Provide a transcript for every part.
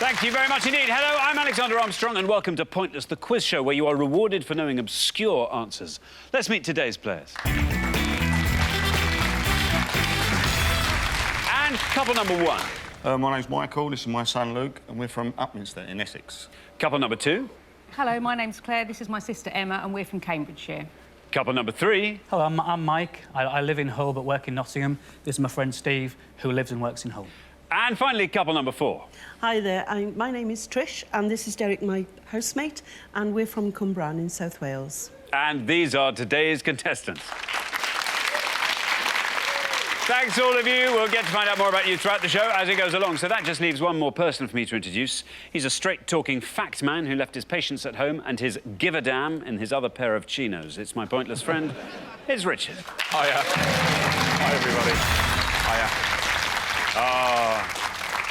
Thank you very much indeed. Hello, I'm Alexander Armstrong and welcome to Pointless, the quiz show where you are rewarded for knowing obscure answers. Let's meet today's players. And couple number one. My name's Michael, this is my son Luke, and we're from Upminster in Essex. Couple number two. Hello, my name's Claire, this is my sister Emma, and we're from Cambridgeshire. Couple number three. Hello, I'm Mike. I live in Hull but work in Nottingham. This is my friend Steve, who lives and works in Hull. And finally, couple number four. Hi there, my name is Trish, and this is Derek, my housemate, and we're from Cwmbran in South Wales. And these are today's contestants. Thanks, all of you. We'll get to find out more about you throughout the show as it goes along. So that just leaves one more person for me to introduce. He's a straight-talking fact man who left his patients at home and his give-a-damn in his other pair of chinos. It's my pointless friend, it's Richard. Hiya. Hi, everybody. Hiya.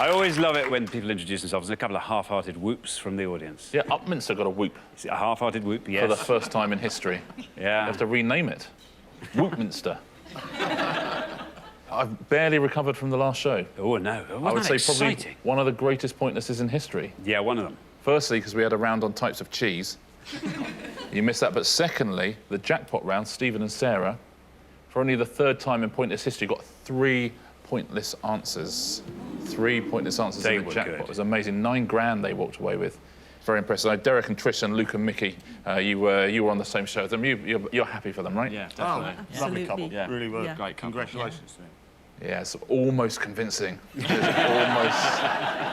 I always love it when people introduce themselves and a couple of half-hearted whoops from the audience. Yeah, Upminster got a whoop. Is it a half-hearted whoop? Yes. For the first time in history. Yeah. You have to rename it. Whoopminster. I've barely recovered from the last show. Oh, no. I would say exciting? probably one of the greatest pointlesses in history. Yeah, one of them. Firstly, because we had a round on types of cheese. You missed that. But secondly, the jackpot round, Stephen and Sarah, for only the third time in pointless history, got 3 pointless answers. 3 pointless answers in the jackpot. Good. It was amazing. 9 grand they walked away with. Very impressive. Derek and Trish and Luke and Mickey, you were on the same show as them. You're happy for them, right? Yeah, definitely. Absolutely. Lovely couple. Yeah. Really were. Yeah. Great. Congratulations to them. Yeah, it's almost convincing.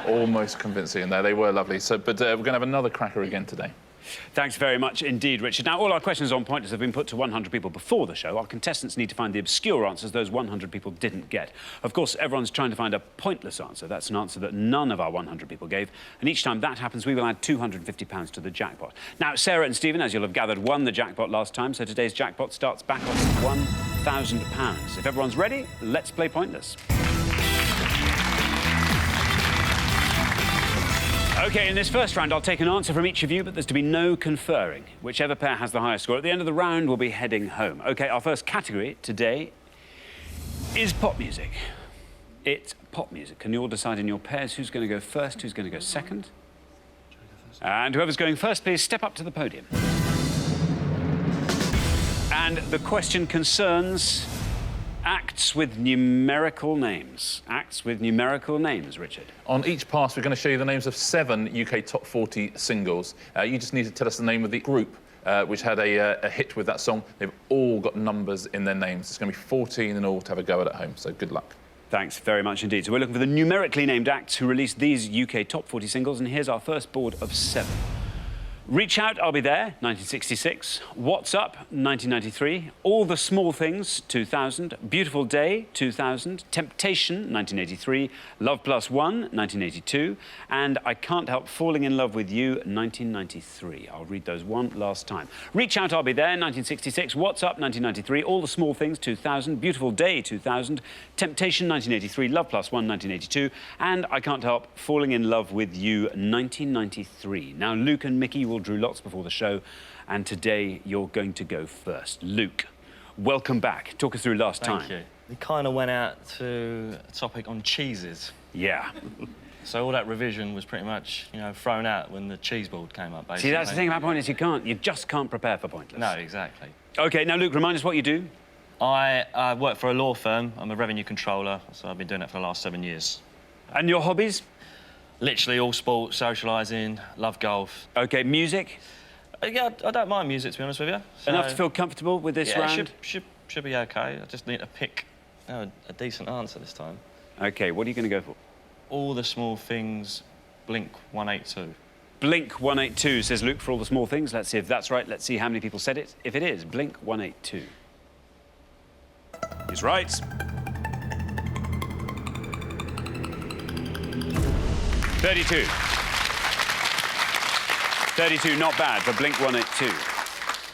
almost convincing. And they were lovely. So, but we're going to have another cracker again today. Thanks very much indeed, Richard. Now, all our questions on Pointless have been put to 100 people before the show. Our contestants need to find the obscure answers those 100 people didn't get. Of course, everyone's trying to find a pointless answer. That's an answer that none of our 100 people gave. And each time that happens, we will add £250 to the jackpot. Now, Sarah and Stephen, as you'll have gathered, won the jackpot last time, so today's jackpot starts back on £1,000. If everyone's ready, let's play Pointless. OK, in this first round, I'll take an answer from each of you, but there's to be no conferring. Whichever pair has the highest score at the end of the round will be heading home. OK, our first category today is pop music. It's pop music. Can you all decide in your pairs who's going to go first, who's going to go second? And whoever's going first, please step up to the podium. And the question concerns acts with numerical names. Acts with numerical names, Richard. On each pass, we're going to show you the names of 7 UK Top 40 singles. You just need to tell us the name of the group which had a hit with that song. They've all got numbers in their names. It's going to be 14 in all to have a go at home, so good luck. Thanks very much indeed. So we're looking for the numerically named acts who released these UK Top 40 singles, and here's our first board of 7. Reach Out, I'll Be There, 1966. What's Up, 1993. All the Small Things, 2000. Beautiful Day, 2000. Temptation, 1983. Love Plus One, 1982. And I Can't Help Falling in Love with You, 1993. I'll read those one last time. Reach Out, I'll Be There, 1966. What's Up, 1993. All the Small Things, 2000. Beautiful Day, 2000. Temptation, 1983. Love Plus One, 1982. And I Can't Help Falling in Love with You, 1993. Now, Luke and Mickey will drew lots before the show, and today you're going to go first. Luke, welcome back. Talk us through last time. Thank you. We kind of went out to a topic on cheeses. Yeah. So all that revision was pretty much, you know, thrown out when the cheese board came up, basically. See, that's the thing about Pointless. You just can't prepare for Pointless. No, exactly. OK, now, Luke, remind us what you do. I work for a law firm. I'm a revenue controller, so I've been doing it for the last 7 years. And your hobbies? Literally all sports, socialising, love golf. OK, music? Yeah, I don't mind music, to be honest with you. So, Enough to feel comfortable with this round? Should be OK. I just need to pick a decent answer this time. OK, what are you going to go for? All the Small Things, Blink 182. Blink 182, says Luke, for All the Small Things. Let's see if that's right. Let's see how many people said it. If it is, Blink 182. He's right. 32. 32, not bad for Blink 182.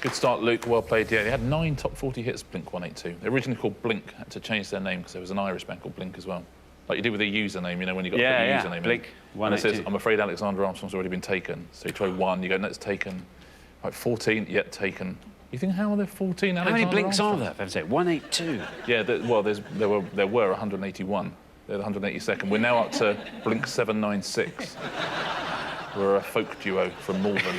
Good start, Luke. Well played. Yeah, they had 9 Top 40 hits, Blink 182. They originally called Blink, had to change their name because there was an Irish band called Blink as well. Like you did with a username, you know, when you got to put a username Blink in. 182. And it says, I'm afraid Alexander Armstrong's already been taken. So you try 1, you go, no, it's taken. Right, 14, yet taken. You think, how are there 14 Alexander How many Blinks Armstrongs? are there? If I say 182. Yeah, well, there were 181. They're the 182nd. We're now up to Blink 796. We're a folk duo from Malvern.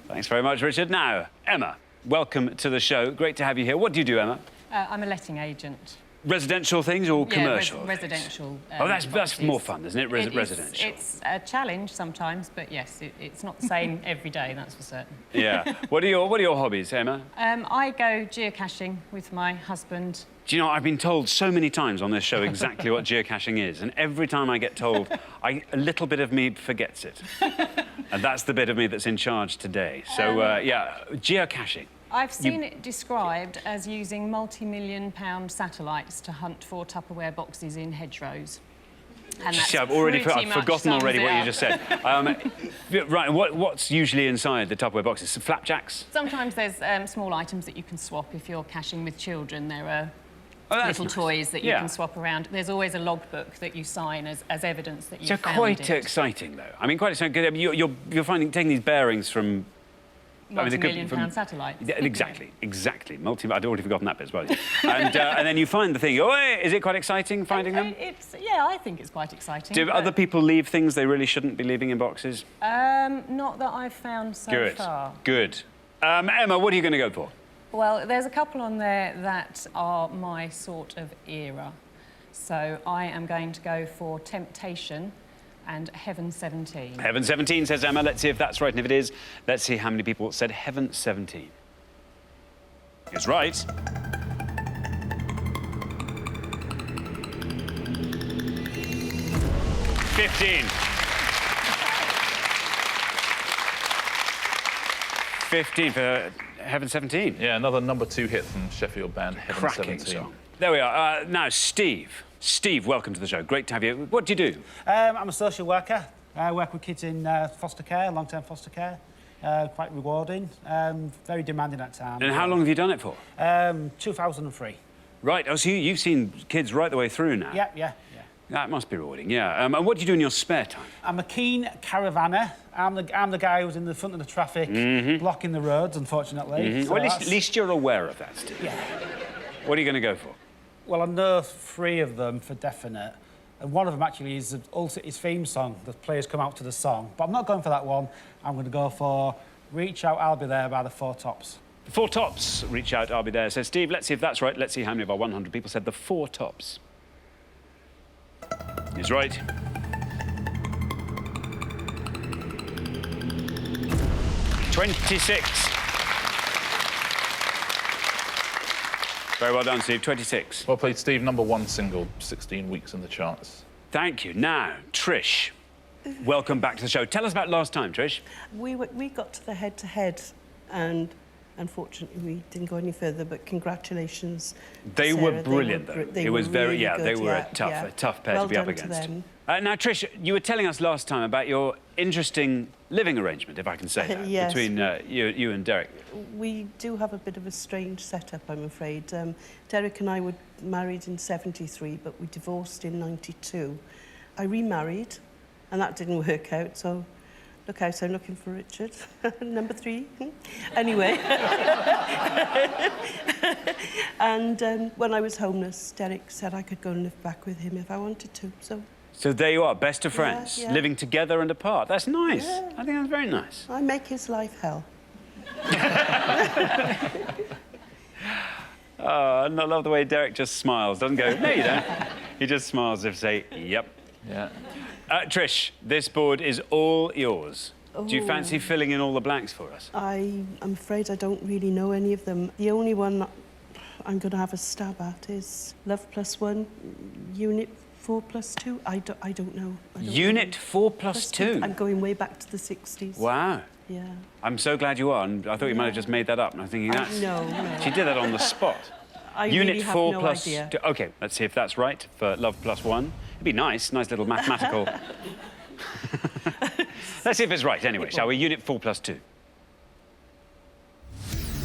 Thanks very much, Richard. Now, Emma, welcome to the show. Great to have you here. What do you do, Emma? I'm a letting agent. Residential things or commercial? Yeah, residential. That's properties. more fun, isn't it? Residential. It's a challenge sometimes, but yes, it's not the same every day, that's for certain. Yeah. What are your hobbies, Emma? I go geocaching with my husband. Do you know, I've been told so many times on this show exactly what geocaching is, and every time I get told, a little bit of me forgets it. And that's the bit of me that's in charge today. So, yeah, geocaching. I've seen it described as using multi-million-pound satellites to hunt for Tupperware boxes in hedgerows. And that's I've forgotten already what you just said. Right, what's usually inside the Tupperware boxes? Some flapjacks? Sometimes there's small items that you can swap if you're caching with children. There are little nice. toys that you can swap around. There's always a logbook that you sign as evidence that you found it. So quite exciting, though. I mean, quite exciting. You're taking these bearings from... Multi-million-pound satellite. Yeah, exactly. I'd already forgotten that bit as well. And then you find the thing. Oh, is it quite exciting finding them? Yeah, I think it's quite exciting. Do other people leave things they really shouldn't be leaving in boxes? Not that I've found so far. Good. Emma, what are you going to go for? Well, there's a couple on there that are my sort of era. So I am going to go for Temptation and Heaven 17. Heaven 17, says Emma. Let's see if that's right. And if it is, let's see how many people said Heaven 17. It's right. $15 for Heaven 17. Yeah, another #2 hit from Sheffield band, Heaven Cracking 17. song. There we are. Now, Steve. Steve, welcome to the show. Great to have you. What do you do? I'm a social worker. I work with kids in foster care, long-term foster care. Quite rewarding, very demanding at times. And how long have you done it for? 2003. Right. Oh, so you've seen kids right the way through now? Yeah. That must be rewarding, yeah. And what do you do in your spare time? I'm a keen caravanner. I'm the guy who's in the front of the traffic, blocking the roads, unfortunately. So well, at least you're aware of that, Steve. Yeah. What are you going to go for? Well, I know 3 of them for definite. And one of them actually is also his theme song. The players come out to the song. But I'm not going for that one. I'm going to go for Reach Out, I'll Be There by the Four Tops. The Four Tops, Reach Out, I'll Be There. So, Steve, let's see if that's right. Let's see how many of our 100 people said the Four Tops. He's right. $26. Very well done, Steve. 26. Well played, Steve. #1 single, 16 weeks in the charts. Thank you. Now, Trish, welcome back to the show. Tell us about last time, Trish. We got to the head-to-head, and unfortunately we didn't go any further, but congratulations, They Sarah. were brilliant, though. It was very, really good, they were a tough pair to be up well done against. to them. Now, Trish, you were telling us last time about your interesting living arrangement, if I can say that, Yes. between you and Derek. We do have a bit of a strange setup, I'm afraid. Derek and I were married in 73, but we divorced in 92. I remarried, and that didn't work out, so look out, I'm looking for Richard. #3. Anyway. And when I was homeless, Derek said I could go and live back with him if I wanted to, So there you are, best of friends, yeah. living together and apart. That's nice. Yeah. I think that's very nice. I make his life hell. Oh, and I love the way Derek just smiles. Doesn't go, no, you don't. He just smiles as if to say, yep. Yeah. Trish, this board is all yours. Do you fancy filling in all the blanks for us? I'm afraid I don't really know any of them. The only one I'm going to have a stab at is Love +1, Unit 4+2. I don't know. Unit 4+2? I'm going way back to the 60s. Wow. Yeah. I'm so glad you are, and I thought you might have just made that up, and I'm thinking that's... No. She did that on the spot. I Unit really have 4 no plus idea. 2. OK, let's see if that's right for Love +1. It'd be nice little mathematical... Let's see if it's right anyway, shall we? Unit 4+2.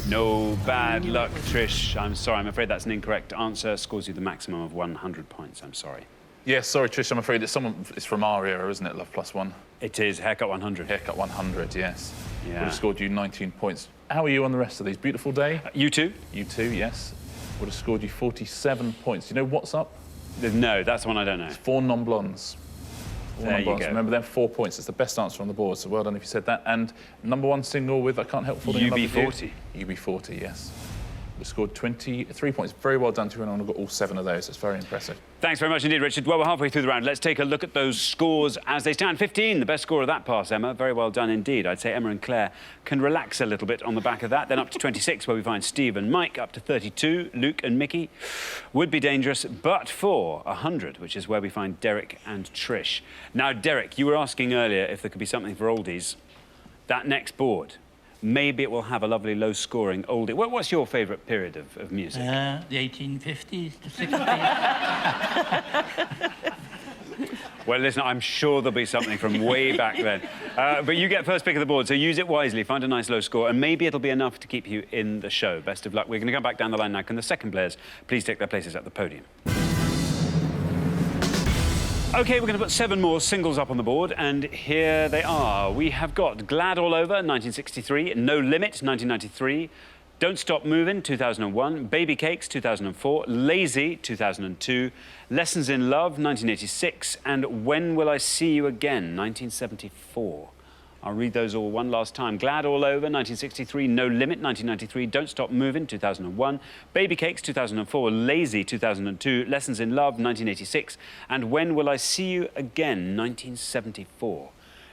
No bad luck, Trish. I'm sorry, I'm afraid that's an incorrect answer. Scores you the maximum of 100 points. I'm sorry. Yeah, sorry, Trish, I'm afraid it's from our era, isn't it, Love +1? It is Haircut 100. Haircut 100, yes. Yeah. Would have scored you 19 points. How are you on the rest of these? Beautiful Day? You too? You too, yes. Would have scored you 47 points. Do you know What's Up? No, that's the one I don't know. 4 non-blondes. There you go. Remember, them 4 points. It's the best answer on the board, so well done if you said that. And #1 single with I Can't Help Falling in Love with You. UB40. UB40, yes. We scored 23 points. Very well done to everyone who got all 7 of those. It's very impressive. Thanks very much indeed, Richard. Well, we're halfway through the round. Let's take a look at those scores as they stand. 15, the best score of that pass, Emma. Very well done indeed. I'd say Emma and Claire can relax a little bit on the back of that. Then up to 26, where we find Steve and Mike. Up to 32, Luke and Mickey. Would be dangerous, but for 100, which is where we find Derek and Trish. Now, Derek, you were asking earlier if there could be something for oldies. That next board, maybe it will have a lovely low-scoring oldie. What's your favourite period of music? The 1850s to 60s. Well, listen, I'm sure there'll be something from way back then. But you get first pick of the board, so use it wisely, find a nice low score, and maybe it'll be enough to keep you in the show. Best of luck. We're going to come back down the line now. Can the second players please take their places at the podium? OK, we're going to put 7 more singles up on the board, and here they are. We have got Glad All Over, 1963, No Limit, 1993, Don't Stop Moving, 2001, Baby Cakes, 2004, Lazy, 2002, Lessons in Love, 1986, and When Will I See You Again, 1974. I'll read those all one last time. Glad All Over, 1963, No Limit, 1993, Don't Stop Moving, 2001, Baby Cakes, 2004, Lazy, 2002, Lessons in Love, 1986, and When Will I See You Again, 1974.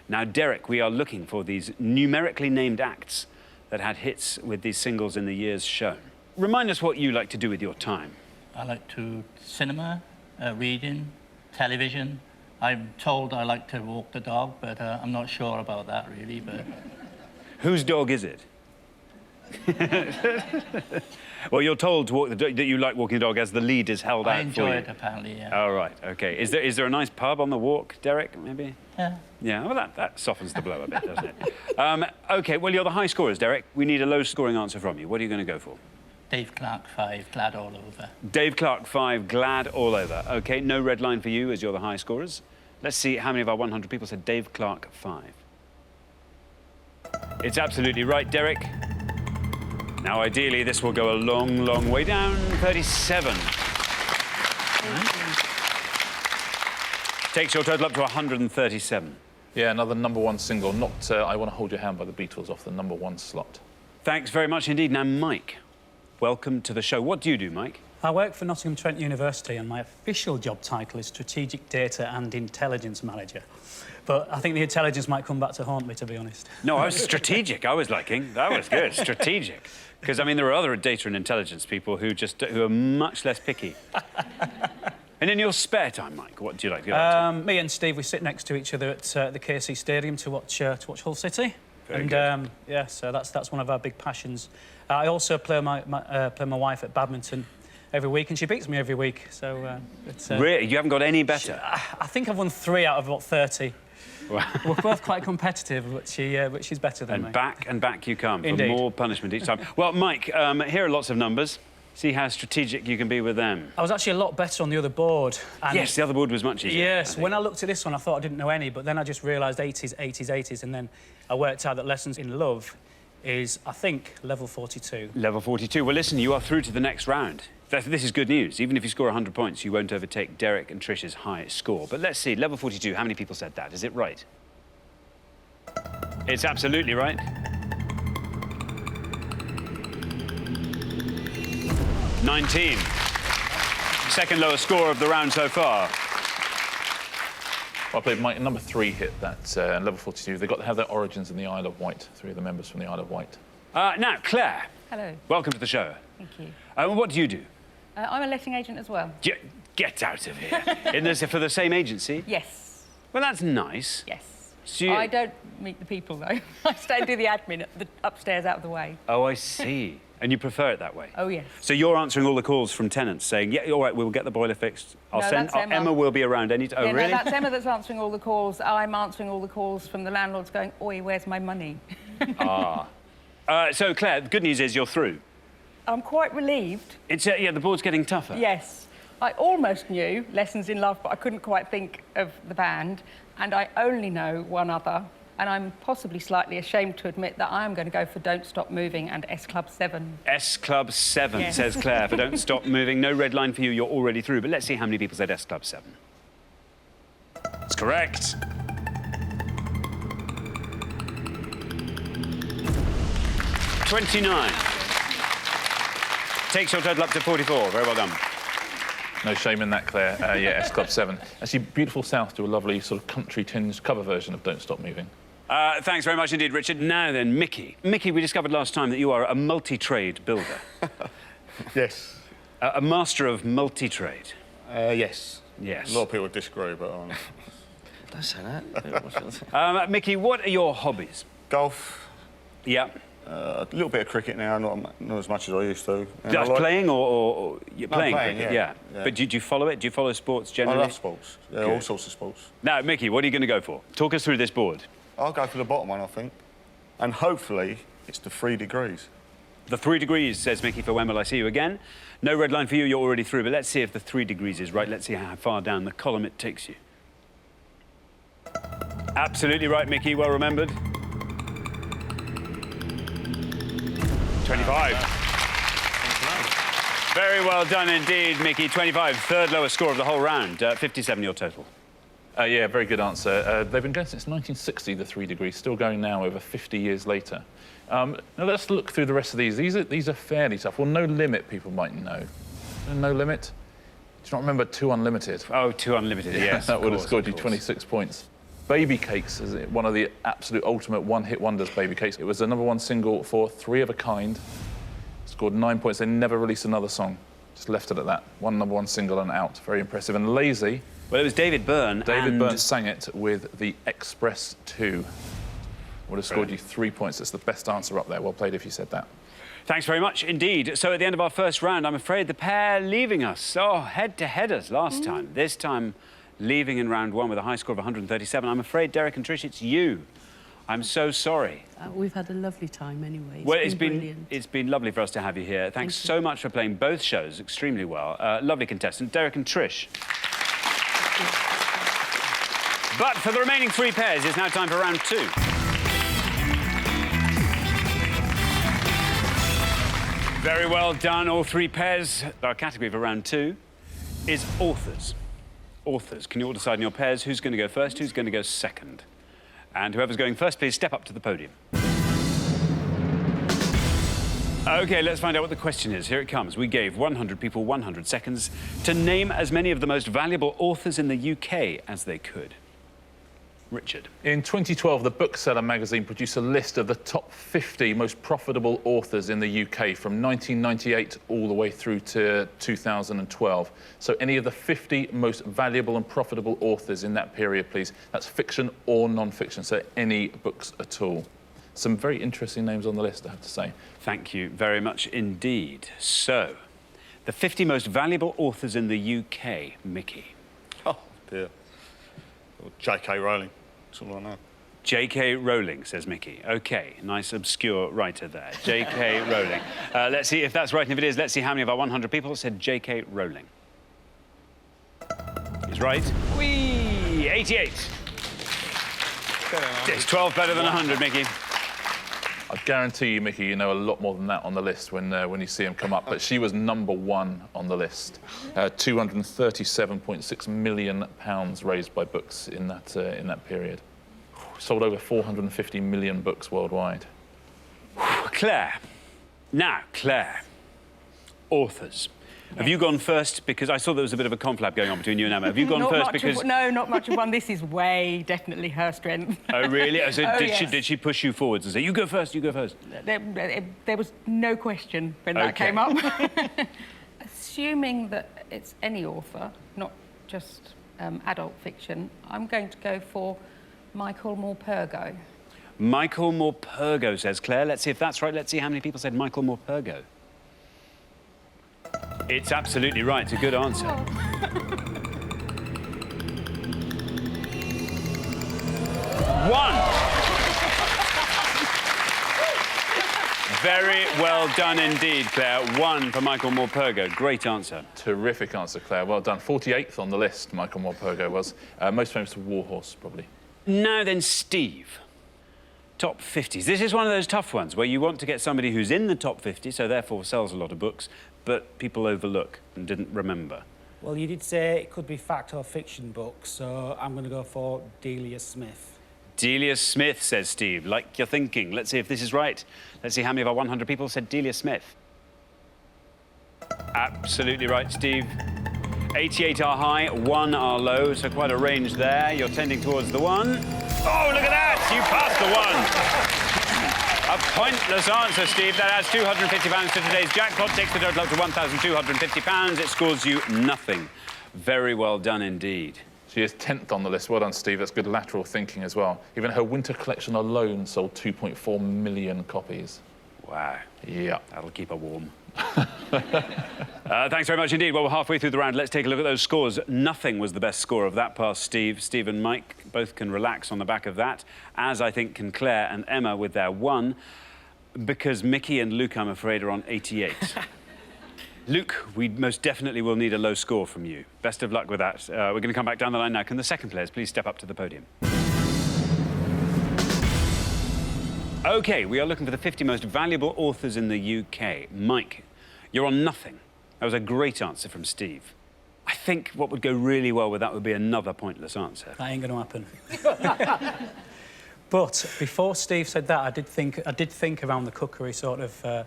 Now, Derek, we are looking for these numerically named acts that had hits with these singles in the years shown. Remind us what you like to do with your time. I like to cinema, reading, television. I'm told I like to walk the dog, but I'm not sure about that, really. But Whose dog is it? Well, you're told to walk the dog, that you like walking the dog as the lead is held out for you. I enjoy it, apparently, yeah. All right, OK. Is there a nice pub on the walk, Derek, maybe? Yeah. Yeah, well, that softens the blow a bit, doesn't it? OK, well, you're the high scorers, Derek. We need a low-scoring answer from you. What are you going to go for? Dave Clark, 5, Glad All Over. Dave Clark, 5, Glad All Over. OK, no red line for you, as you're the high scorers. Let's see how many of our 100 people said Dave Clark, 5. It's absolutely right, Derek. Now, ideally, this will go a long, long way down. 37. Takes your total up to 137. Yeah, another #1 single, not I Want to Hold Your Hand by the Beatles off the #1 slot. Thanks very much indeed. Now, Mike, welcome to the show. What do you do, Mike? I work for Nottingham Trent University, and my official job title is Strategic Data and Intelligence Manager. But I think the intelligence might come back to haunt me, to be honest. No, I was strategic. I was liking. That was good. Strategic. Because, I mean, there are other data and intelligence people who are much less picky. And in your spare time, Mike, what do you like to go up to? Me and Steve, we sit next to each other at the KC Stadium to watch Hull City. Very good. Yeah, so that's one of our big passions. I also play my wife at badminton every week, and she beats me every week. So it's Really? You haven't got any better? I think I've won 3 out of about 30. Wow. We're both quite competitive, but she's better than me. And back you come Indeed. for more punishment each time. Well, Mike, here are lots of numbers. See how strategic you can be with them. I was actually a lot better on the other board. And Yes, the other board was much easier. yes, when I looked at this one, I thought I didn't know any, but then I just realised 80s, 80s, 80s, and then I worked out that Lessons in Love is, I think, level 42. Level 42. Well, listen, you are through to the next round. This is good news. Even if you score 100 points, you won't overtake Derek and Trish's high score. But let's see, level 42, how many people said that? Is it right? It's absolutely right. $19. Second lowest score of the round so far. Well, I played my #3 hit, that level 42. They've got to have their origins in the Isle of Wight, 3 of the members from the Isle of Wight. Now, Claire. Hello. Welcome to the show. Thank you. What do you do? I'm a letting agent as well. Get out of here. For the same agency? Yes. Well, that's nice. Yes. So you... I don't meet the people, though. I stay and do the admin upstairs out of the way. Oh, I see. And you prefer it that way? Oh, yes. So you're answering all the calls from tenants saying, yeah, all right, we'll get the boiler fixed. That's Emma. Emma will be around any time. Oh, really? No, that's Emma that's answering all the calls. I'm answering all the calls from the landlords going, oi, where's my money? So, Claire, the good news is you're through. I'm quite relieved. It's yeah, the board's getting tougher. Yes. I almost knew Lessons in Love, but I couldn't quite think of the band. And I only know one other, And I'm possibly slightly ashamed to admit that I am going to go for Don't Stop Moving and S Club 7. S Club 7, Yes. says Claire, for Don't Stop Moving. No red line for you, you're already through. But let's see how many people said S Club 7. That's correct. $29. Takes your total up to 44. Very well done. No shame in that, Claire. Yeah, S Club 7. Actually, Beautiful South do a lovely sort of country-tinged cover version of Don't Stop Moving. Thanks very much indeed, Richard. Now then, Mickey. Mickey, we discovered last time that you are a multi-trade builder. Yes. A master of multi-trade. Yes. Yes. A lot of people disagree, but... Don't say that. Mickey, what are your hobbies? golf, Yeah. a little bit of cricket now, not as much as I used to. And Just playing or you're No, playing playing, cricket? yeah. But do you follow it? Do you follow sports generally? I love sports. Yeah, all sorts of sports. Now, Mickey, what are you going to go for? Talk us through this board. I'll go for the bottom one, I think. And hopefully it's the 3 degrees. The 3 degrees, says Mickey, for when will I see you again? No red line for you, you're already through, but let's see if the 3 degrees is right. Let's see how far down the column it takes you. Absolutely right, Mickey, well remembered. 25. Very well done indeed, Mickey. 25, third lowest score of the whole round. 57 your total. Yeah, very good answer. They've been going since 1960, the 3 degrees, still going now over 50 years later. Now let's look through the rest of these. These are fairly tough. Well, No Limit, people might know. No Limit? Do you not remember 2 Unlimited? Oh, 2 Unlimited, yes. That would have scored you 26 points. Baby Cakes is one of the absolute ultimate one-hit wonders, Baby Cakes. It was the #1 single for 3 of a Kind. Scored 9 points. They never released another song. Just left it at that. One #1 single and out. Very impressive. And Lazy. Well, it was David Byrne. David Byrne sang it with the Express 2. Would have scored you 3 points. That's the best answer up there. Well played if you said that. Thanks very much indeed. So at the end of our first round, I'm afraid the pair leaving us. Oh, head-to-headers last time. This time, leaving in round 1 with a high score of 137. I'm afraid, Derek and Trish, it's you. I'm so sorry. We've had a lovely time anyway. It's Brilliant. been lovely for us to have you here. Thanks so much for playing both shows extremely well. Lovely contestant, Derek and Trish. But for the remaining 3 pairs, it's now time for round 2. Very well done, all 3 pairs. Our category for round 2 is authors. Authors. Can you all decide in your pairs who's going to go first, who's going to go second? And whoever's going first, please step up to the podium. OK, let's find out what the question is. Here it comes. We gave 100 people 100 seconds to name as many of the most valuable authors in the UK as they could. Richard. In 2012, the Bookseller magazine produced a list of the top 50 most profitable authors in the UK from 1998 all the way through to 2012. So any of the 50 most valuable and profitable authors in that period, please. That's fiction or non-fiction, so any books at all. Some very interesting names on the list, I have to say. Thank you very much indeed. So, the 50 most valuable authors in the UK, Mickey. Oh, dear. J.K. Rowling. That's all I know. J.K. Rowling, says Mickey. OK, nice obscure writer there. J.K. Rowling. Let's see if that's right, and if it is, let's see how many of our 100 people said J.K. Rowling. Is right. Whee! 88. It's 12 better than 100, Mickey. I guarantee you, Mickey, you know a lot more than that on the list when you see him come up. But she was #1 on the list. £237.6 million raised by books in that period. Sold over 450 million books worldwide. Claire. Now, Claire. Authors. Yes. Have you gone first? Because I saw there was a bit of a conflab going on between you and Emma. Have you gone first because... No, not much of one. This is definitely her strength. Oh, really? So yes. Did she push you forwards and say, you go first, you go first? There was no question when that came up. Assuming that it's any author, not just adult fiction, I'm going to go for Michael Morpurgo. Michael Morpurgo, says Claire. Let's see if that's right. Let's see how many people said Michael Morpurgo. It's absolutely right. It's a good answer. Oh. One. Very well done indeed, Claire. 1 for Michael Morpurgo. Great answer. Terrific answer, Claire. Well done. 48th on the list, Michael Morpurgo was. Most famous for Warhorse, probably. Now then, Steve. top 50s. This is one of those tough ones where you want to get somebody who's in the top 50, so therefore sells a lot of books, but people overlook and didn't remember. Well, you did say it could be fact or fiction books, so I'm going to go for Delia Smith. Delia Smith, says Steve. Like you're thinking. Let's see if this is right. Let's see how many of our 100 people said Delia Smith. Absolutely right, Steve. 88 are high, 1 are low, so quite a range there. You're tending towards the 1. Oh, look at that! You passed the 1. A pointless answer, Steve. That adds £250 to today's jackpot, takes the total up to £1,250. It scores you nothing. Very well done indeed. She is 10th on the list. Well done, Steve. That's good lateral thinking as well. Even her winter collection alone sold 2.4 million copies. Wow. Yeah. That'll keep her warm. Thanks very much indeed. Well, we're halfway through the round. Let's take a look at those scores. Nothing was the best score of that pass, Steve. Steve and Mike both can relax on the back of that, as I think can Claire and Emma with their 1, because Mickey and Luke, I'm afraid, are on 88. Luke, we most definitely will need a low score from you. Best of luck with that. We're going to come back down the line now. Can the second players please step up to the podium? OK, we are looking for the 50 most valuable authors in the UK. Mike, you're on nothing. That was a great answer from Steve. I think what would go really well with that would be another pointless answer. That ain't going to happen. But before Steve said that, I did think around the cookery sort of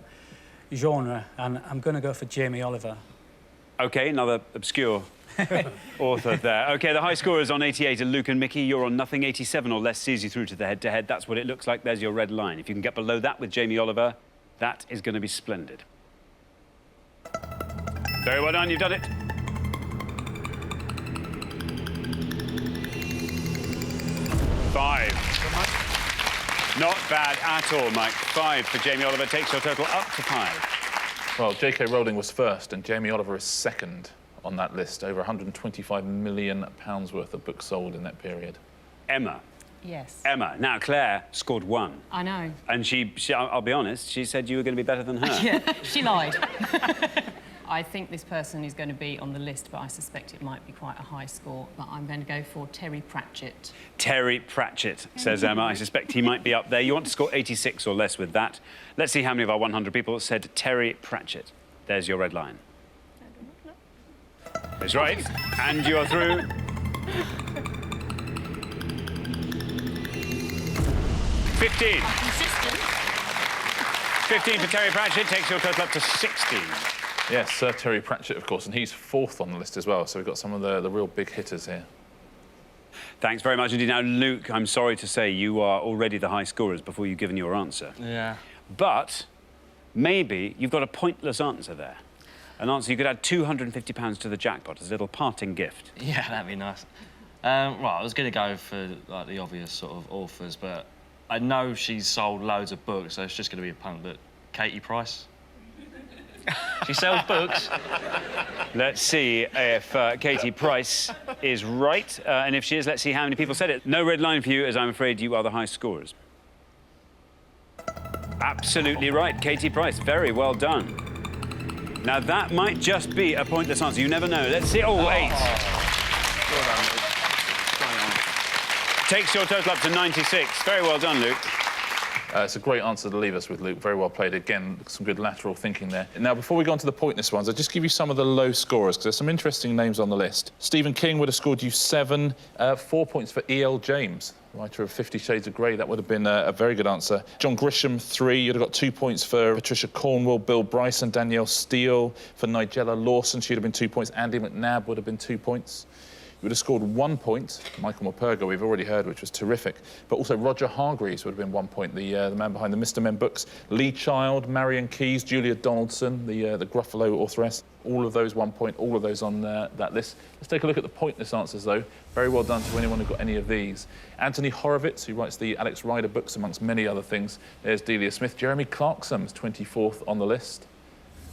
genre, and I'm going to go for Jamie Oliver. OK, another obscure author there. OK, the high scorers on 88 are Luke and Mickey. You're on nothing. 87 or less sees you through to the head-to-head. That's what it looks like. There's your red line. If you can get below that with Jamie Oliver, that is going to be splendid. Very well done. You've done it. Five. Not bad at all, Mike. 5 for Jamie Oliver takes your total up to 5. Well, J.K. Rowling was first, and Jamie Oliver is second on that list. Over £125 million worth of books sold in that period. Emma. Yes. Emma. Now, Claire scored 1. I know. And she, I'll be honest, she said you were going to be better than her. Yeah, she lied. I think this person is going to be on the list, but I suspect it might be quite a high score. But I'm going to go for Terry Pratchett. Terry Pratchett, says Emma. I suspect he might be up there. You want to score 86 or less with that. Let's see how many of our 100 people said Terry Pratchett. There's your red line. That's right. And you're through. 15. 15 for Terry Pratchett takes your total up to 16. Yes, Sir Terry Pratchett, of course, and he's 4th on the list as well, so we've got some of the real big hitters here. Thanks very much indeed. Now, Luke, I'm sorry to say you are already the high scorers before you've given your answer. Yeah. But maybe you've got a pointless answer there. An answer you could add £250 to the jackpot as a little parting gift. Yeah, that'd be nice. Right, I was going to go for like the obvious sort of authors, but I know she's sold loads of books, so it's just going to be a punt. But Katie Price. She sells books. Let's see if Katie Price is right. And if she is, let's see how many people said it. No red line for you, as I'm afraid you are the high scorers. Absolutely right. Katie Price. Very well done. Now, that might just be a pointless answer. You never know. Let's see. Oh, 8. Takes your total up to 96. Very well done, Luke. It's a great answer to leave us with, Luke. Very well played. Again, some good lateral thinking there. Now, before we go on to the pointless ones, I'll just give you some of the low scorers, because there's some interesting names on the list. Stephen King would have scored you 7. 4 points for E.L. James, writer of 50 Shades of Grey. That would have been a very good answer. John Grisham, 3. You'd have got 2 points for Patricia Cornwell, Bill Bryson, Danielle Steele. For Nigella Lawson, she'd have been 2 points. Andy McNabb would have been 2 points. You would have scored 1 point. Michael Morpurgo, we've already heard, which was terrific. But also Roger Hargreaves would have been 1 point, the man behind the Mr. Men books. Lee Child, Marion Keyes, Julia Donaldson, the Gruffalo authoress. All of those 1 point, all of those on that list. Let's take a look at the pointless answers, though. Very well done to anyone who got any of these. Anthony Horowitz, who writes the Alex Rider books, amongst many other things. There's Delia Smith. Jeremy Clarkson's 24th on the list.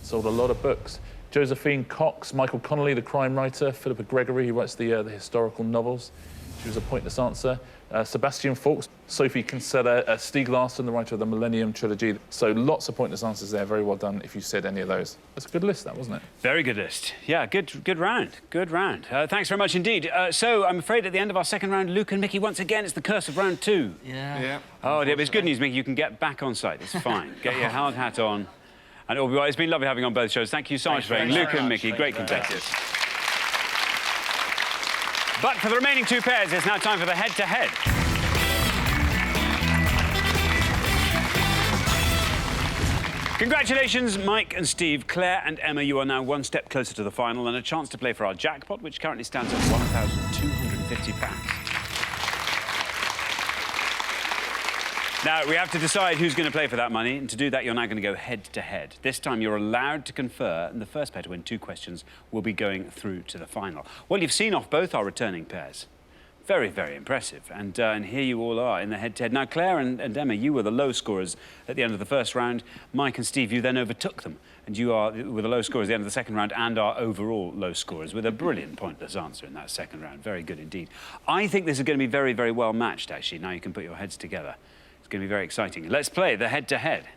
Sold a lot of books. Josephine Cox, Michael Connolly, the crime writer, Philippa Gregory, who writes the historical novels. She was a pointless answer. Sebastian Faulks, Sophie Kinsella, Stieg Larsson, the writer of the Millennium Trilogy. So lots of pointless answers there. Very well done if you said any of those. That's a good list, that, wasn't it? Very good list. Yeah, good round. Good round. Thanks very much indeed. So I'm afraid at the end of our second round, Luke and Mickey, once again, it's the curse of round 2. Yeah. Oh, dear, but it's good news, Mickey. You can get back on site. It's fine. Get your hard hat on. And it'll be well. It's been lovely having you on both shows. Thank you so much for being Luke and Mickey. Great contestants. But for the remaining 2 pairs, it's now time for the head-to-head. Congratulations, Mike and Steve. Claire and Emma, you are now one step closer to the final and a chance to play for our jackpot, which currently stands at £1,250. Now, we have to decide who's going to play for that money, and to do that, you're now going to go head-to-head. This time, you're allowed to confer, and the first pair to win 2 questions will be going through to the final. Well, you've seen off both our returning pairs. Very, very impressive. And here you all are in the head-to-head. Now, Claire and Emma, you were the low scorers at the end of the first round. Mike and Steve, you then overtook them. And you were the low scorers at the end of the second round and are overall low scorers with a brilliant pointless answer in that second round. Very good indeed. I think this is going to be very, very well matched, actually. Now you can put your heads together. It's going to be very exciting. Let's play the head-to-head.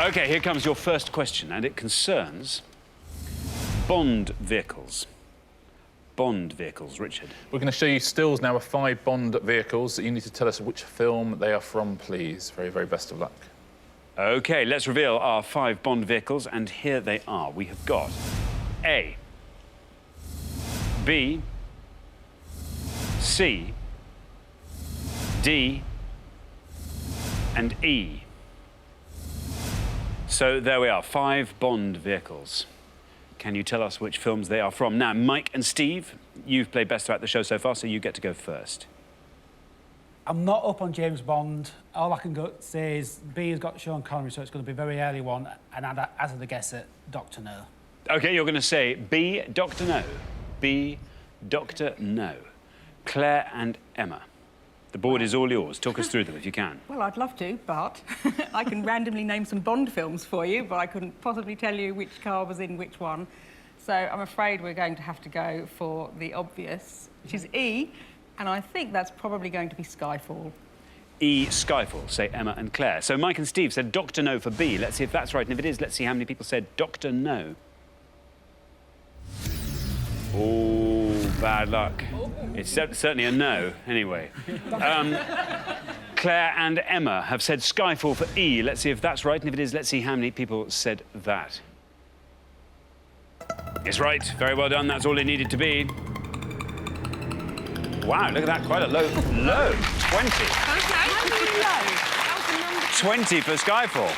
OK, here comes your first question, and it concerns Bond vehicles. Bond vehicles, Richard. We're going to show you stills now of 5 Bond vehicles. You need to tell us which film they are from, please. Very, very best of luck. OK, let's reveal our 5 Bond vehicles, and here they are. We have got A, B, C, D, and E. So there we are, 5 Bond vehicles. Can you tell us which films they are from? Now, Mike and Steve, you've played best throughout the show so far, so you get to go first. I'm not up on James Bond. All I can say is B has got Sean Connery, so it's going to be a very early one, and I'd hazard a guess at Dr. No. OK, you're going to say B, Dr. No. B, Dr. No. Claire and Emma, the board is all yours. Talk us through them if you can. Well, I'd love to, but I can randomly name some Bond films for you, but I couldn't possibly tell you which car was in which one. So I'm afraid we're going to have to go for the obvious, which is E, and I think that's probably going to be Skyfall. E, Skyfall, say Emma and Claire. So Mike and Steve said Dr. No for B. Let's see if that's right, and if it is, let's see how many people said Dr. No. Oh, bad luck. It's certainly a no, anyway. Claire and Emma have said Skyfall for E. Let's see if that's right, and if it is, let's see how many people said that. It's right. Very well done. That's all it needed to be. Wow, look at that. Quite a low. 20. 20 for Skyfall.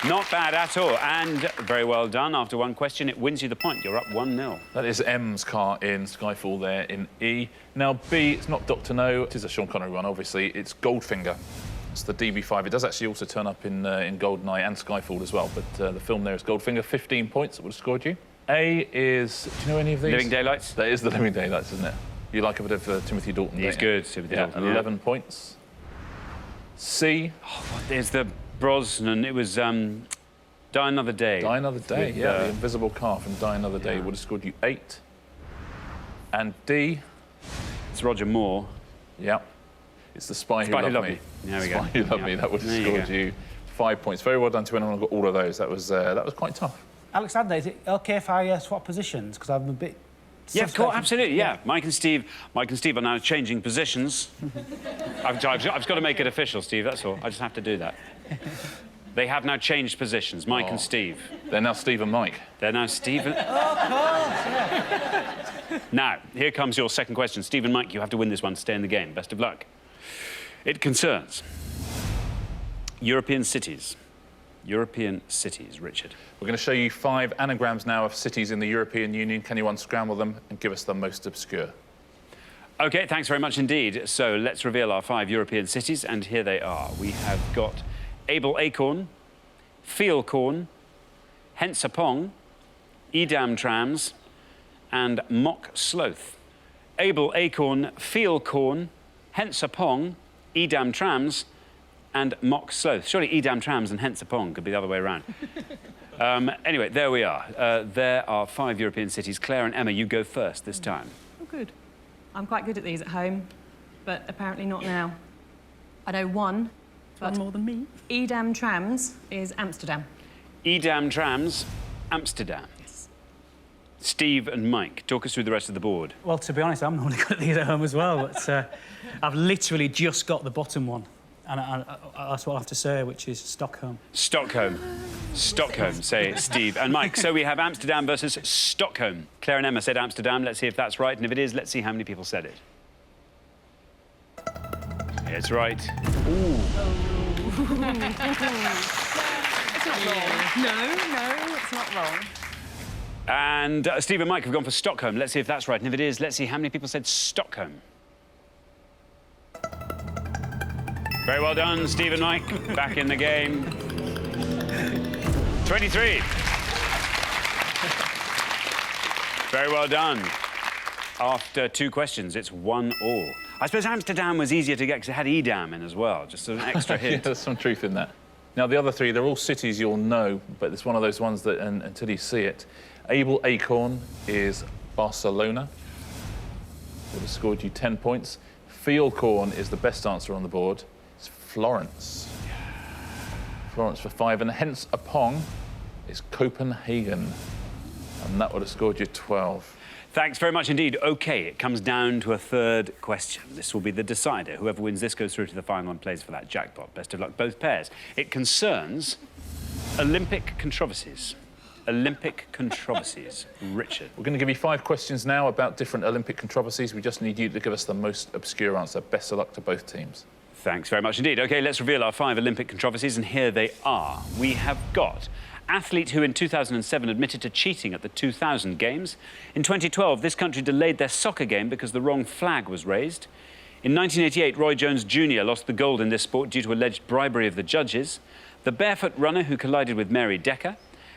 Not bad at all, and very well done. After one question, it wins you the point. You're up 1-0. That is M's car in Skyfall there in E. Now, B, it's not Dr. No. It is a Sean Connery one, obviously. It's Goldfinger. It's the DB5. It does actually also turn up in GoldenEye and Skyfall as well, but the film there is Goldfinger. 15 points. That would have scored you. A is... Do you know any of these? Living Daylights. That is the Living Daylights, isn't it? You like a bit of Timothy Dalton, He's good, Timothy Dalton. 11 points. C. Oh, there's the Brosnan. It was Die Another Day. Die Another Day, with, the invisible car from Die Another Day would have scored you 8. And D. It's Roger Moore. Yeah. It's The Spy Who Loved Me. There we go. Spy Who Loved Me. That would have scored you 5 points. Very well done to anyone who got all of those. That was quite tough. Alexander, is it OK if I swap positions? Because I'm a bit... Yeah, of course, absolutely, yeah. Mike and Steve are now changing positions. I've got to make it official, Steve, that's all. I just have to do that. They have now changed positions, Mike and Steve. They're now Steve and Mike. They're now Steve and... Now, here comes your second question. Steve and Mike, you have to win this one to stay in the game. Best of luck. It concerns European cities. European cities, Richard. We're going to show you 5 anagrams now of cities in the European Union. Can you unscramble them and give us the most obscure? OK, thanks very much indeed. So let's reveal our 5 European cities, and here they are. We have got Abel Acorn, Fielkorn, Hensapong, Edam Trams, and Mock Sloth. Abel Acorn, Fielkorn, Hensapong, Edam Trams, and Mock Sloth. Surely Edam Trams and Hensapong could be the other way around. Anyway, there we are. There are 5 European cities. Claire and Emma, you go first this time. Oh, good. I'm quite good at these at home, but apparently not now. I know one, but One more than me. Edam Trams is Amsterdam. Edam Trams, Amsterdam. Yes. Steve and Mike, talk us through the rest of the board. Well, to be honest, I'm normally good at these at home as well, but I've literally just got the bottom one. And that's what I have to say, which is Stockholm. Stockholm. Stockholm, say Steve and Mike. So we have Amsterdam versus Stockholm. Claire and Emma said Amsterdam. Let's see if that's right. And if it is, let's see how many people said it. It's right. Ooh. It's not wrong. No, it's not wrong. And Steve and Mike have gone for Stockholm. Let's see if that's right. And if it is, let's see how many people said Stockholm. Very well done, Steve and Mike. Back in the game. 23. Very well done. After 2 questions, it's 1-all. I suppose Amsterdam was easier to get because it had Edam in as well, just an extra hint. Yeah, there's some truth in that. Now, the other 3, they're all cities you'll know, but it's one of those ones that, until you see it. Abel Acorn is Barcelona. Would have scored you 10 points. Fielcorn is the best answer on the board. It's Florence. Florence for 5, and hence upon is Copenhagen. And that would have scored you 12. Thanks very much indeed. OK, it comes down to a 3rd question. This will be the decider. Whoever wins this goes through to the final and plays for that jackpot. Best of luck, both pairs. It concerns Olympic controversies. Olympic controversies. Richard. We're going to give you 5 questions now about different Olympic controversies. We just need you to give us the most obscure answer. Best of luck to both teams. Thanks very much indeed. OK, let's reveal our 5 Olympic controversies, and here they are. We have got athlete who in 2007 admitted to cheating at the 2000 Games. In 2012, this country delayed their soccer game because the wrong flag was raised. In 1988, Roy Jones Jr. lost the gold in this sport due to alleged bribery of the judges. The barefoot runner who collided with Mary Decker.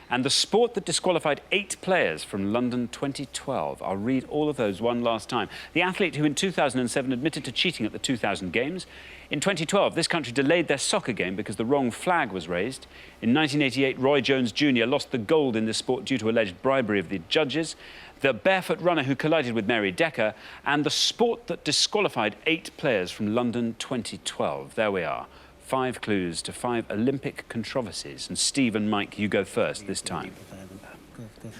And the sport that disqualified 8 players from London 2012. I'll read all of those one last time. The athlete who in 2007 admitted to cheating at the 2000 Games. In 2012, this country delayed their soccer game because the wrong flag was raised. In 1988, Roy Jones Jr. lost the gold in this sport due to alleged bribery of the judges. The barefoot runner who collided with Mary Decker. And the sport that disqualified 8 players from London 2012. There we are. 5 clues to 5 Olympic controversies. And Steve and Mike, you go first this time.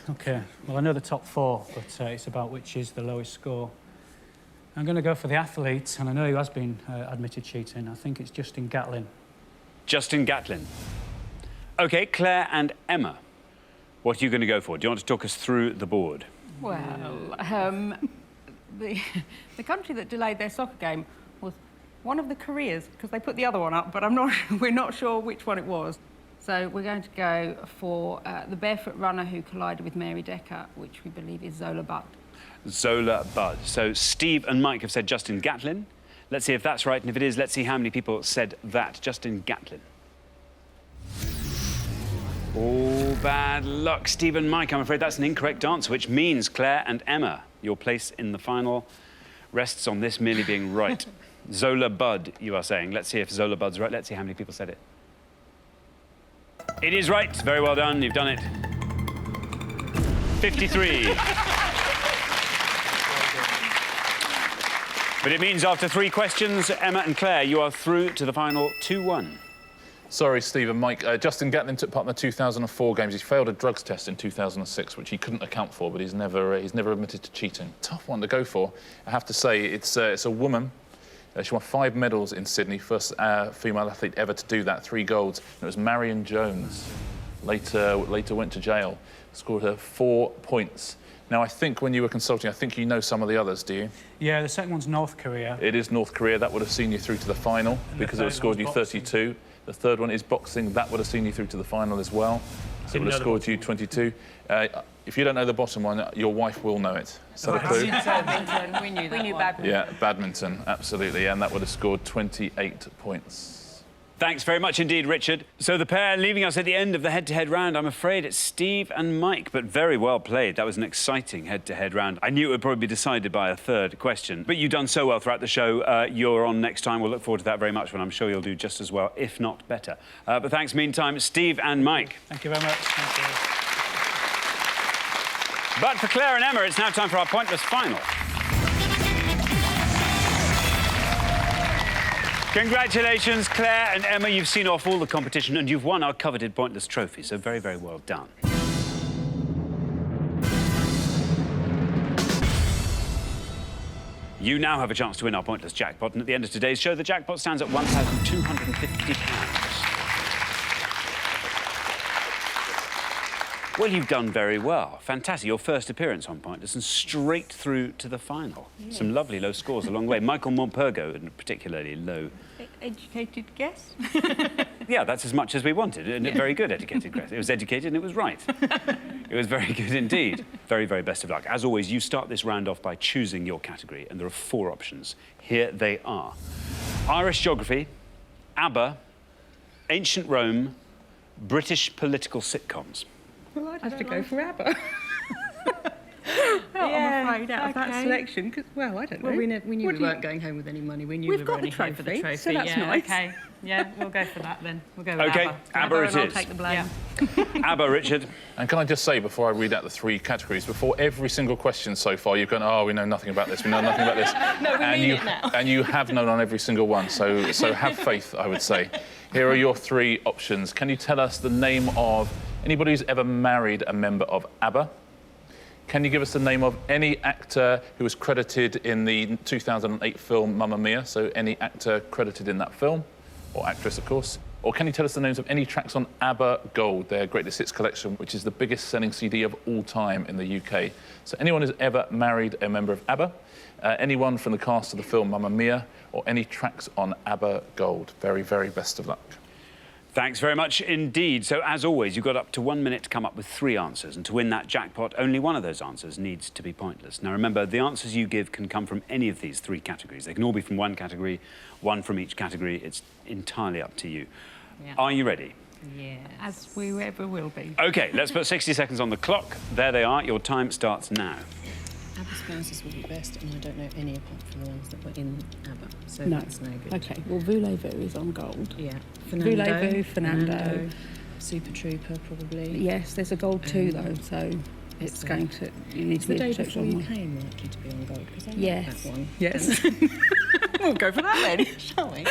OK, well, I know the top 4, but it's about which is the lowest score. I'm going to go for the athlete, and I know who has been admitted cheating. I think it's Justin Gatlin. Justin Gatlin. OK, Claire and Emma, what are you going to go for? Do you want to talk us through the board? Well, the country that delayed their soccer game was one of the Koreas, because they put the other one up, but we're not sure which one it was. So we're going to go for the barefoot runner who collided with Mary Decker, which we believe is Zola Budd. Zola Budd. So Steve and Mike have said Justin Gatlin. Let's see if that's right, and if it is, let's see how many people said that. Justin Gatlin. Oh, bad luck, Steve and Mike. I'm afraid that's an incorrect answer, which means, Claire and Emma, your place in the final rests on this merely being right. Zola Budd, you are saying. Let's see if Zola Budd's right. Let's see how many people said it. It is right. Very well done. You've done it. 53. But it means after 3 questions, Emma and Claire, you are through to the final 2-1. Sorry, Steve and Mike. Justin Gatlin took part in the 2004 Games. He failed a drugs test in 2006, which he couldn't account for, but he's never admitted to cheating. Tough one to go for. I have to say, it's a woman. She won 5 medals in Sydney, first female athlete ever to do that, 3 golds. And it was Marion Jones. Later went to jail, scored her 4 points. Now, I think when you were consulting, I think you know some of the others, do you? Yeah, the second one's North Korea. It is North Korea. That would have seen you through to the final because it would have scored you 32. The third one is boxing. That would have seen you through to the final as well. So it would have scored you 22. If you don't know the bottom one, your wife will know it. Is that a clue? Badminton. We knew badminton. Yeah, badminton, absolutely. And that would have scored 28 points. Thanks very much indeed, Richard. So the pair leaving us at the end of the head-to-head round, I'm afraid it's Steve and Mike, but very well played. That was an exciting head-to-head round. I knew it would probably be decided by a 3rd question, but you've done so well throughout the show. You're on next time. We'll look forward to that very much, and I'm sure you'll do just as well, if not better. But thanks, meantime, Steve and Mike. Thank you very much. Thank you. But for Claire and Emma, it's now time for our pointless final. Congratulations, Claire and Emma. You've seen off all the competition and you've won our coveted Pointless trophy, so very, very well done. You now have a chance to win our Pointless jackpot, and at the end of today's show, the jackpot stands at £1,250. Well, you've done very well. Fantastic. Your first appearance on Pointless and straight through to the final. Yes. Some lovely low scores along the way. Michael Morpurgo, and particularly low. Educated guess? Yeah, that's as much as we wanted. And a very good educated guess. It was educated and it was right. It was very good indeed. Very, very best of luck. As always, you start this round off by choosing your category, and there are 4 options. Here they are. Irish geography, ABBA, ancient Rome, British political sitcoms. Well, I'd have to go for ABBA. I'm afraid out of that selection, because, well, I don't know. Well, we knew we weren't going home with any money. We knew we were only home for the trophy. So that's nice. OK. Yeah, we'll go for that then. We'll go with OK, ABBA it is. I'll take the blame. Yeah. ABBA, Richard. And can I just say, before I read out the 3 categories, before every single question so far, you've gone, oh, we know nothing about this, we know nothing about this. No, we mean it now. And you have known on every single one, so have faith, I would say. Here are your 3 options. Can you tell us the name of anybody who's ever married a member of ABBA? Can you give us the name of any actor who was credited in the 2008 film Mamma Mia? So any actor credited in that film, or actress, of course. Or can you tell us the names of any tracks on ABBA Gold, their greatest hits collection, which is the biggest selling CD of all time in the UK? So anyone who's ever married a member of ABBA, anyone from the cast of the film Mamma Mia, or any tracks on ABBA Gold. Very, very best of luck. Thanks very much indeed. So, as always, you've got up to 1 minute to come up with 3 answers, and to win that jackpot, only one of those answers needs to be pointless. Now, remember, the answers you give can come from any of these 3 categories. They can all be from one category, one from each category. It's entirely up to you. Yeah. Are you ready? Yeah. As we ever will be. OK, let's put 60 seconds on the clock. There they are. Your time starts now. ABBA spouses would be best, and I don't know any apart from the ones that were in ABBA, so no. That's no good. OK, well, Voulez-Vous is on gold. Yeah. Voulez-Vous, Fernando. Super Trooper, probably. Yes, there's a gold too, though, so it's going to... You need to the Day Before You Came likely to be on gold, because I like that one. Yes. We'll go for that then, shall we?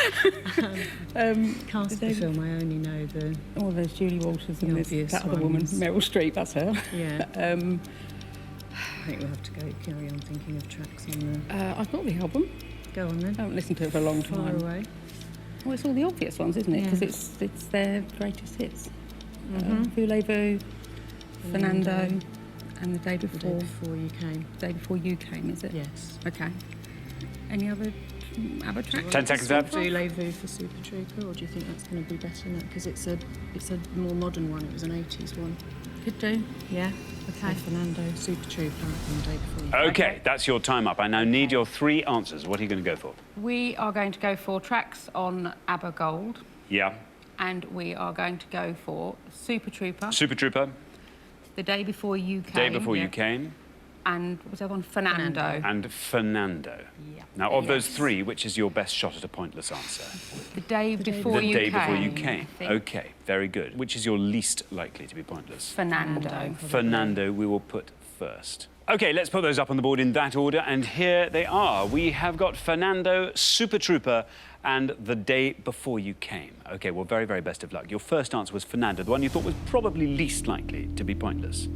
Cast of the film, I only know the... Oh, there's Julie Walters and there's that other woman, Meryl Streep, that's her. Yeah. I think we'll have to carry on thinking of tracks on the... I've got the album. Go on then. I haven't listened to it for a long time. Far away. Well, it's all the obvious ones, isn't it? Because it's their greatest hits. Voulez-Vous, Fernando, and The Day Before. The Day Before You Came. Day Before You Came, is it? Yes. OK. Any other ABBA tracks? 10 seconds left. Voulez-Vous for Super Trooper, or do you think that's going to be better now? Because it's a more modern one. It was an 80s one. Could do. Yeah. OK. Fernando, Super Trooper, and Day Before You Came. OK, that's your time up. I now need your 3 answers. What are you going to go for? We are going to go for tracks on ABBA Gold. Yeah. And we are going to go for Super Trooper. Super Trooper. The Day Before You Came. Day Before You Came. And what was the other one? Fernando. And Fernando. Yeah. Now, of those 3, which is your best shot at a pointless answer? The Day Before You Came. The Day Before You Came. OK, very good. Which is your least likely to be pointless? Fernando. Fernando, we will put first. OK, let's put those up on the board in that order, and here they are. We have got Fernando, Super Trooper, and The Day Before You Came. OK, well, very, very best of luck. Your first answer was Fernando, the one you thought was probably least likely to be pointless.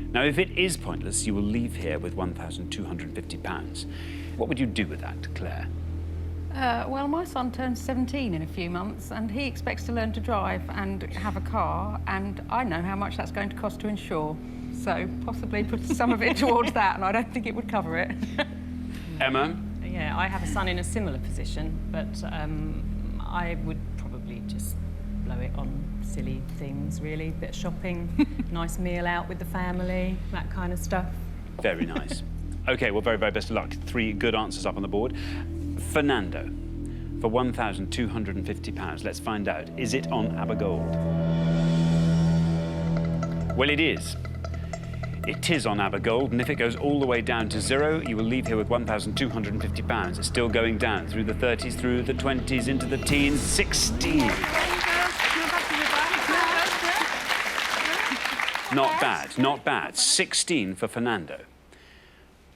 Now, if it is pointless, you will leave here with £1,250. What would you do with that, Claire? Well, my son turns 17 in a few months, and he expects to learn to drive and have a car, and I know how much that's going to cost to insure. So possibly put some of it towards that, and I don't think it would cover it. Emma? Yeah, I have a son in a similar position, but I would probably just blow it on silly things, really. Bit of shopping, nice meal out with the family, that kind of stuff. Very nice. OK, well, very, very best of luck. 3 good answers up on the board. Fernando, for £1,250. Let's find out. Is it on ABBA Gold? Well, it is. It is on ABBA Gold, and if it goes all the way down to 0, you will leave here with £1,250. It's still going down through the 30s, through the 20s, into the teens. 16. Not bad, not bad. 16 for Fernando.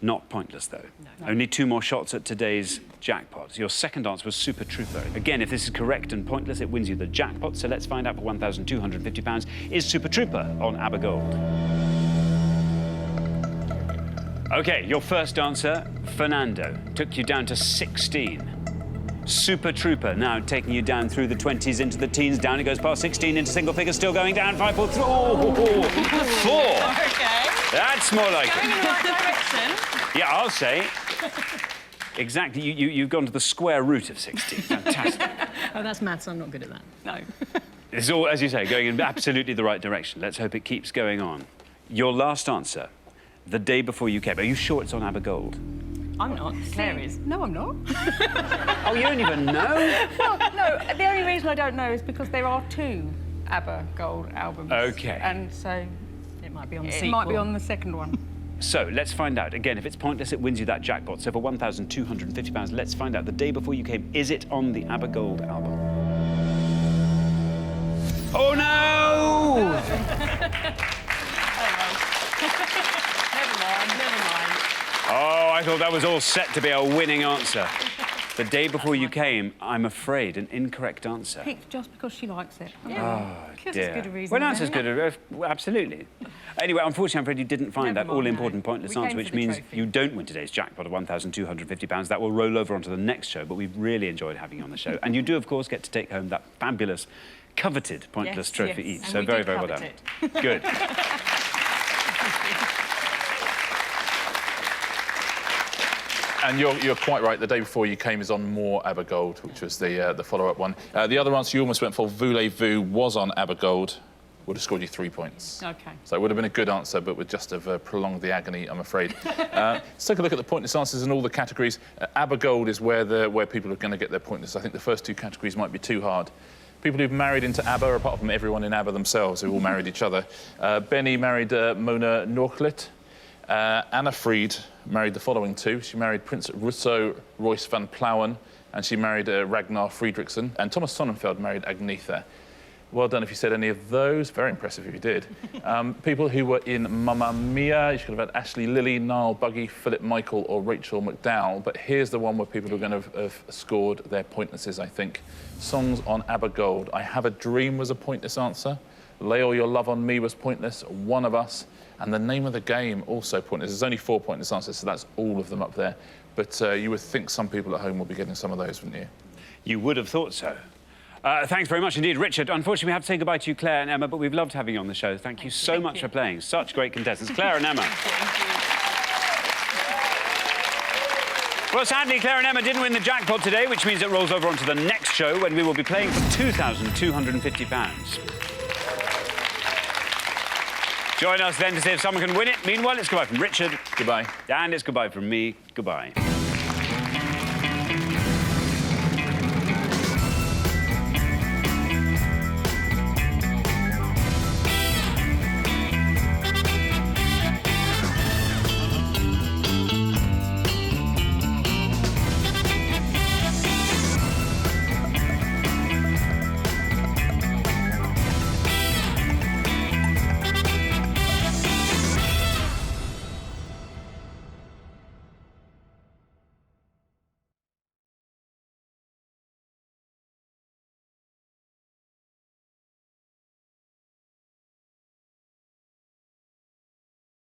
Not pointless, though. No. Only 2 more shots at today's jackpot. Your second answer was Super Trooper. Again, if this is correct and pointless, it wins you the jackpot. So let's find out for £1,250. Is Super Trooper on ABBA Gold? OK, your first answer, Fernando, took you down to 16. Super Trooper now taking you down through the 20s into the teens. Down it goes past 16 into single figures, still going down. 5, 4, 3, 4. OK. That's more like Going in the right direction. Yeah, I'll say. Exactly. You've gone to the square root of 16. Fantastic. Oh, that's maths. I'm not good at that. No. It's all, as you say, going in absolutely the right direction. Let's hope it keeps going on. Your last answer, the day before you came. Are you sure it's on ABBA Gold? I'm not. Claire is. No, I'm not. Oh, you don't even know? Well, no, the only reason I don't know is because there are 2 ABBA Gold albums. OK. And so It might be on the it sequel. might be on the second one. So, let's find out. Again, if it's pointless, it wins you that jackpot. So for £1,250, let's find out. The day before you came, is it on the ABBA Gold album? Oh, no! Never mind. Oh, I thought that was all set to be a winning answer. The day before you came, I'm afraid, an incorrect answer. Picked just because she likes it. Oh, Because dear. it's good a reason. Well, isn't answer's it? good. Absolutely. Anyway, unfortunately, I'm afraid you didn't find Never that mind, all-important no. pointless We answer, came which for the means trophy. you don't win today's jackpot of £1,250. That will roll over onto the next show, but we've really enjoyed having you on the show. And you do, of course, get to take home that fabulous, coveted pointless Yes, trophy yes. each. And So we very, did very well covet done. it. Good. And you're quite right. The day before you came is on more ABBA Gold, which was the follow-up one. The other answer you almost went for, Voulez-Vous, was on ABBA Gold. Would have scored you 3 points. OK. Oh, So it would have been a good answer, but would just have prolonged the agony, I'm afraid. Let's take a look at the pointless answers in all the categories. ABBA Gold is where people are going to get their pointless. I think the first 2 categories might be too hard. People who've married into ABBA, apart from everyone in ABBA themselves, who all married each other. Benny married Mona Norklit. Anna Fried married the following 2. She married Prince Russo Royce van Plauwen, and she married Ragnar Friedrichsen. And Thomas Sonnenfeld married Agnetha. Well done if you said any of those. Very impressive if you did. People who were in Mamma Mia, you should have had Ashley Lilly, Niall Buggy, Philip Michael or Rachel McDowell. But here's the one where people are going to have scored their pointlesses, I think. Songs on ABBA Gold. I Have a Dream was a pointless answer. Lay All Your Love on Me was pointless. One of Us. And The Name of the Game, also pointless. There's only 4 pointless answers, so that's all of them up there. But you would think some people at home will be getting some of those, wouldn't you? You would have thought so. Thanks very much indeed, Richard. Unfortunately, we have to say goodbye to you, Claire and Emma, but we've loved having you on the show. Thank you so much for playing. Such great contestants. Claire and Emma. Well, sadly, Claire and Emma didn't win the jackpot today, which means it rolls over onto the next show when we will be playing for £2,250. Join us then to see if someone can win it. Meanwhile, it's goodbye from Richard. Goodbye. And it's goodbye from me. Goodbye.